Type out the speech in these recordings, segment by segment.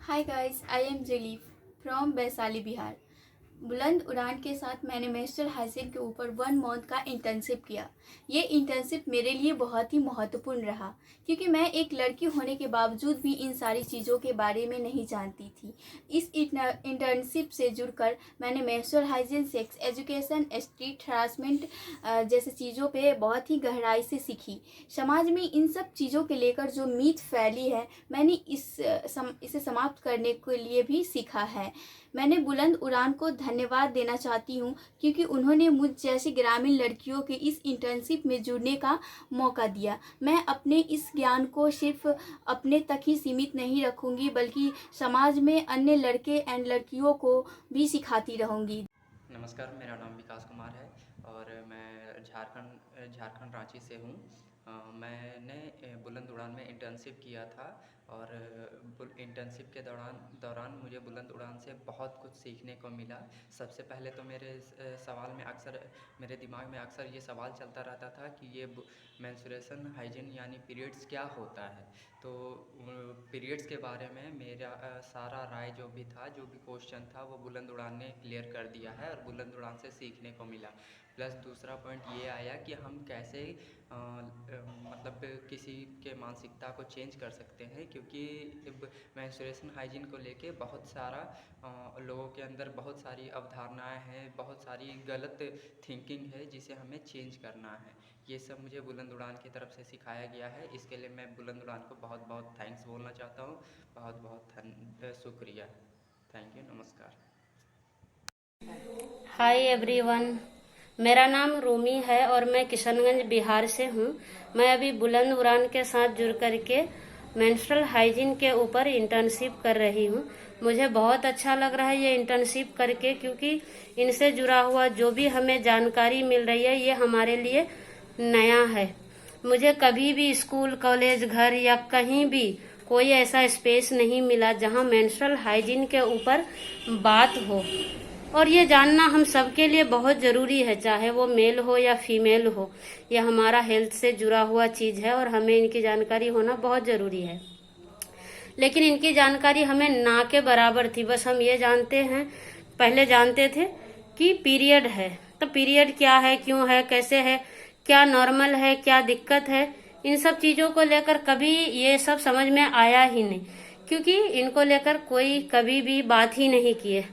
Hi guys, I am Jalif from Vaishali Bihar. बुलंद उड़ान के साथ मैंने मास्टर हासिल के ऊपर 1 मंथ का इंटर्नशिप किया। ये इंटर्नशिप मेरे लिए बहुत ही महत्वपूर्ण रहा क्योंकि मैं एक लड़की होने के बावजूद भी इन सारी चीज़ों के बारे में नहीं जानती थी। इस इंटर्नशिप से जुड़कर मैंने menstrual hygiene, sex education, street harassment जैसे चीज़ों पे बहुत ही गहराई से सीखी। समाज में इन सब चीज़ों के लेकर जो मीथ फैली है, मैंने इसे समाप्त करने के लिए भी सीखा है। मैंने बुलंद उड़ान को धन्यवाद देना चाहती हूँ क्योंकि उन्होंने मुझ जैसी ग्रामीण लड़कियों के इस इंटर्नशिप में जुड़ने का मौका दिया। मैं अपने इस ज्ञान को सिर्फ अपने तक ही सीमित नहीं रखूँगी बल्कि समाज में अन्य लड़के एंड लड़कियों को भी सिखाती रहूँगी। नमस्कार, मेरा नाम विकास कुमार है और मैं झारखंड रांची से हूँ। मैंने बुलंद उड़ान में इंटर्नशिप किया था और इंटर्नशिप के दौरान मुझे बुलंद उड़ान से बहुत कुछ सीखने को मिला। सबसे पहले तो मेरे दिमाग में अक्सर ये सवाल चलता रहता था कि ये मेंस्ट्रुएशन हाइजीन यानी पीरियड्स क्या होता है। तो पीरियड्स के बारे में मेरा सारा राय जो भी था, जो भी क्वेश्चन था, वो बुलंद उड़ान ने क्लियर कर दिया है और बुलंद उड़ान से सीखने को मिला। प्लस दूसरा पॉइंट ये आया कि हम कैसे मतलब किसी के मानसिकता को चेंज कर सकते हैं, क्योंकि मेंस्ट्रुएशन हाइजीन को लेके बहुत सारा लोगों के अंदर बहुत सारी अवधारणाएं हैं, बहुत सारी गलत थिंकिंग है जिसे हमें चेंज करना है। ये सब मुझे बुलंद उड़ान की तरफ से सिखाया गया है। इसके लिए मैं बुलंद उड़ान को बहुत बहुत थैंक्स बोलना चाहता हूँ। बहुत बहुत शुक्रिया। Thank you. नमस्कार। हाय एवरीवन, मेरा नाम रूमी है और मैं किशनगंज बिहार से हूँ। मैं अभी बुलंद उड़ान के साथ जुड़ करके मेंस्ट्रुअल हाइजीन के ऊपर इंटर्नशिप कर रही हूँ। मुझे बहुत अच्छा लग रहा है ये इंटर्नशिप करके, क्योंकि इनसे जुड़ा हुआ जो भी हमें जानकारी मिल रही है ये हमारे लिए नया है। मुझे कभी भी स्कूल, कॉलेज, घर या कहीं भी कोई ऐसा स्पेस नहीं मिला जहाँ मेंस्ट्रुअल हाइजीन के ऊपर बात हो, और ये जानना हम सबके लिए बहुत जरूरी है, चाहे वो मेल हो या फीमेल हो। यह हमारा हेल्थ से जुड़ा हुआ चीज है और हमें इनकी जानकारी होना बहुत जरूरी है। लेकिन इनकी जानकारी हमें ना के बराबर थी। बस हम ये जानते हैं, पहले जानते थे कि पीरियड है, तो पीरियड क्या है, क्यों है, कैसे है, क्या नॉर्मल है, क्या दिक्कत है, इन सब चीजों को लेकर कभी ये सब समझ में आया ही नहीं, क्योंकि इनको लेकर कोई कभी भी बात ही नहीं की है।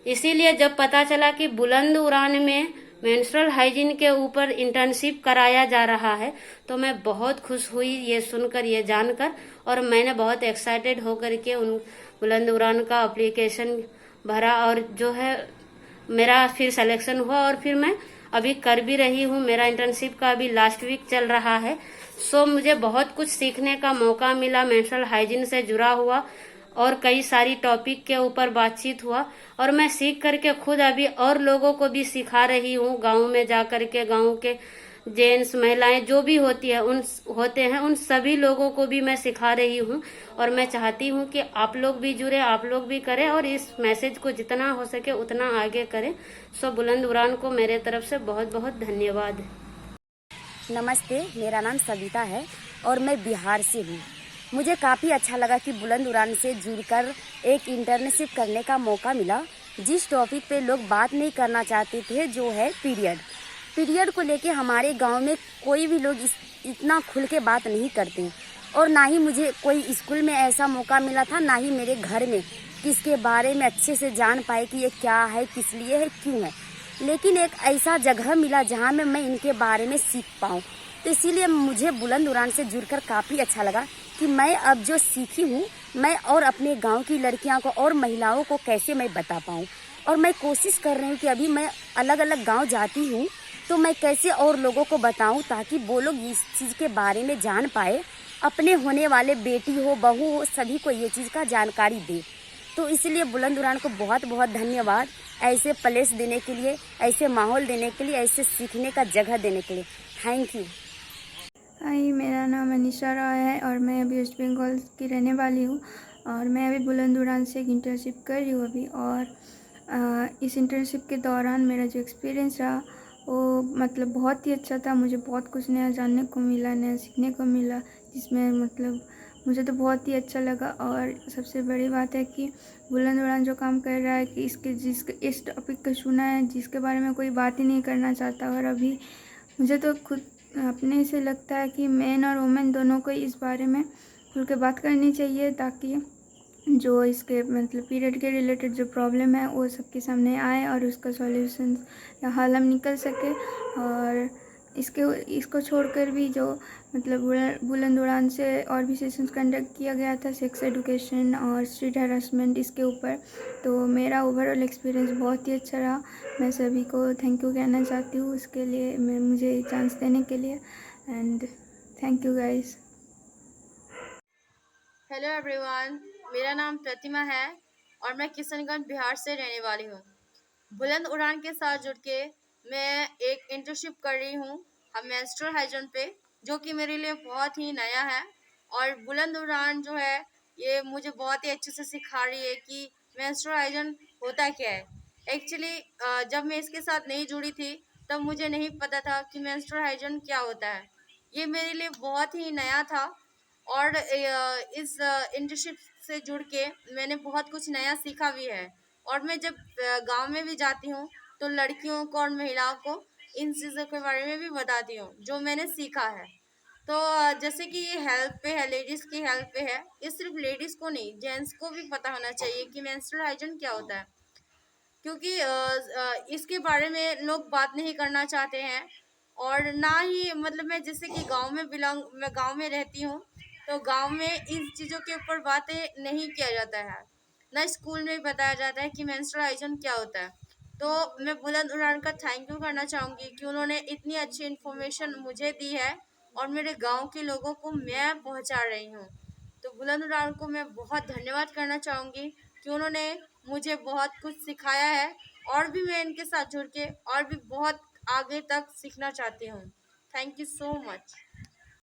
इसीलिए जब पता चला कि बुलंद उड़ान में मेंस्ट्रुअल हाइजीन के ऊपर इंटर्नशिप कराया जा रहा है, तो मैं बहुत खुश हुई ये सुनकर, ये जानकर, और मैंने बहुत एक्साइटेड होकर के उन बुलंद उड़ान का एप्लीकेशन भरा और जो है मेरा फिर सिलेक्शन हुआ और फिर मैं अभी कर भी रही हूँ। मेरा इंटर्नशिप का अभी लास्ट वीक चल रहा है। सो मुझे बहुत कुछ सीखने का मौका मिला मेंस्ट्रुअल हाइजीन से जुड़ा हुआ, और कई सारी टॉपिक के ऊपर बातचीत हुआ, और मैं सीख करके खुद अभी और लोगों को भी सिखा रही हूँ। गाँव में जा करके गाँव के जेंट्स, महिलाएं जो भी होती है उन सभी लोगों को भी मैं सिखा रही हूँ। और मैं चाहती हूँ कि आप लोग भी जुड़े, आप लोग भी करें और इस मैसेज को जितना हो सके उतना आगे करें। सो बुलंद उड़ान को मेरे तरफ से बहुत बहुत धन्यवाद। नमस्ते, मेरा नाम सविता है और मैं बिहार से हूँ। मुझे काफ़ी अच्छा लगा कि बुलंद उड़ान से जुड़कर एक इंटर्नशिप करने का मौका मिला। जिस टॉपिक पे लोग बात नहीं करना चाहते थे, जो है पीरियड को लेके हमारे गांव में कोई भी लोग इतना खुल के बात नहीं करते, और ना ही मुझे कोई स्कूल में ऐसा मौका मिला था, ना ही मेरे घर में किसके बारे में अच्छे से जान पाए कि ये क्या है, किस लिए है, क्यों है। लेकिन एक ऐसा जगह मिला जहाँ में मैं इनके बारे में सीख पाऊँ, तो इसीलिए मुझे बुलंद उड़ान से जुड़कर काफ़ी अच्छा लगा कि मैं अब जो सीखी हूँ, मैं और अपने गांव की लड़कियां को और महिलाओं को कैसे मैं बता पाऊँ। और मैं कोशिश कर रही हूँ कि अभी मैं अलग अलग गांव जाती हूँ तो मैं कैसे और लोगों को बताऊँ, ताकि वो लोग इस चीज़ के बारे में जान पाए, अपने होने वाले बेटी हो, बहू हो, सभी को ये चीज़ का जानकारी दे। तो इसलिए बुलंद उड़ान को बहुत बहुत धन्यवाद, ऐसे प्लेस देने के लिए, ऐसे माहौल देने के लिए, ऐसे सीखने का जगह देने के लिए। Thank you. हाय, मेरा नाम अनिशा रॉय है और मैं अभी वेस्ट बंगाल की रहने वाली हूँ और मैं अभी बुलंद उड़ान से एक इंटर्नशिप कर रही हूँ अभी। और इस इंटर्नशिप के दौरान मेरा जो एक्सपीरियंस रहा वो मतलब बहुत ही अच्छा था। मुझे बहुत कुछ नया जानने को मिला, नया सीखने को मिला, जिसमें मतलब मुझे तो बहुत ही अच्छा लगा। और सबसे बड़ी बात है कि बुलंद उड़ान जो काम कर रहा है कि इस टॉपिक को सुना है जिसके बारे में कोई बात ही नहीं करना चाहता। और अभी मुझे तो खुद अपने से लगता है कि मेन और वुमेन दोनों को इस बारे में खुल के बात करनी चाहिए, ताकि जो इसके मतलब पीरियड के रिलेटेड जो प्रॉब्लम है वो सबके सामने आए और उसका सॉल्यूशन या हल हम निकल सके। और इसको छोड़कर भी जो मतलब बुलंद उड़ान से और भी सेशंस कंडक्ट किया गया था सेक्स एजुकेशन और स्ट्रीट हरासमेंट इसके ऊपर, तो मेरा ओवरऑल एक्सपीरियंस बहुत ही अच्छा रहा। मैं सभी को थैंक यू कहना चाहती हूँ उसके लिए, मुझे चांस देने के लिए। And thank you guys. Hello everyone, मेरा नाम प्रतिमा है और मैं किशनगंज बिहार से रहने वाली हूँ। बुलंद उड़ान के साथ जुड़ के मैं एक इंटर्नशिप कर रही हूँ हम मेंस्ट्रुअल हाइजीन पे, जो कि मेरे लिए बहुत ही नया है। और बुलंद उड़ान जो है ये मुझे बहुत ही अच्छे से सिखा रही है कि मेंस्ट्रुअल हाइजीन होता क्या है। एक्चुअली जब मैं इसके साथ नहीं जुड़ी थी तब मुझे नहीं पता था कि मेंस्ट्रुअल हाइजीन क्या होता है। ये मेरे लिए बहुत ही नया था और इस इंटर्नशिप से जुड़ के मैंने बहुत कुछ नया सीखा भी है। और मैं जब गांव में भी जाती हूँ तो लड़कियों को और महिलाओं को इन चीज़ों के बारे में भी बताती हूँ जो मैंने सीखा है। तो जैसे कि ये हेल्थ पे है, लेडीज़ की हेल्थ पे है, ये सिर्फ लेडीज़ को नहीं जेंट्स को भी पता होना चाहिए कि मेंस्ट्रुअल हाइजीन क्या होता है। क्योंकि इसके बारे में लोग बात नहीं करना चाहते हैं। और ना ही मतलब मैं जैसे कि मैं गांव में रहती हूँ, तो गांव में इन चीज़ों के ऊपर बातें नहीं किया जाता है, ना स्कूल में बताया जाता है कि मेंस्ट्रुअल हाइजीन क्या होता है। तो मैं बुलंद उड़ान का थैंक यू करना चाहूँगी कि उन्होंने इतनी अच्छी इन्फॉर्मेशन मुझे दी है और मेरे गांव के लोगों को मैं पहुंचा रही हूँ। तो बुलंद उड़ान को मैं बहुत धन्यवाद करना चाहूँगी कि उन्होंने मुझे बहुत कुछ सिखाया है। और भी मैं इनके साथ जुड़ के और भी बहुत आगे तक सीखना चाहती हूँ। Thank you so much.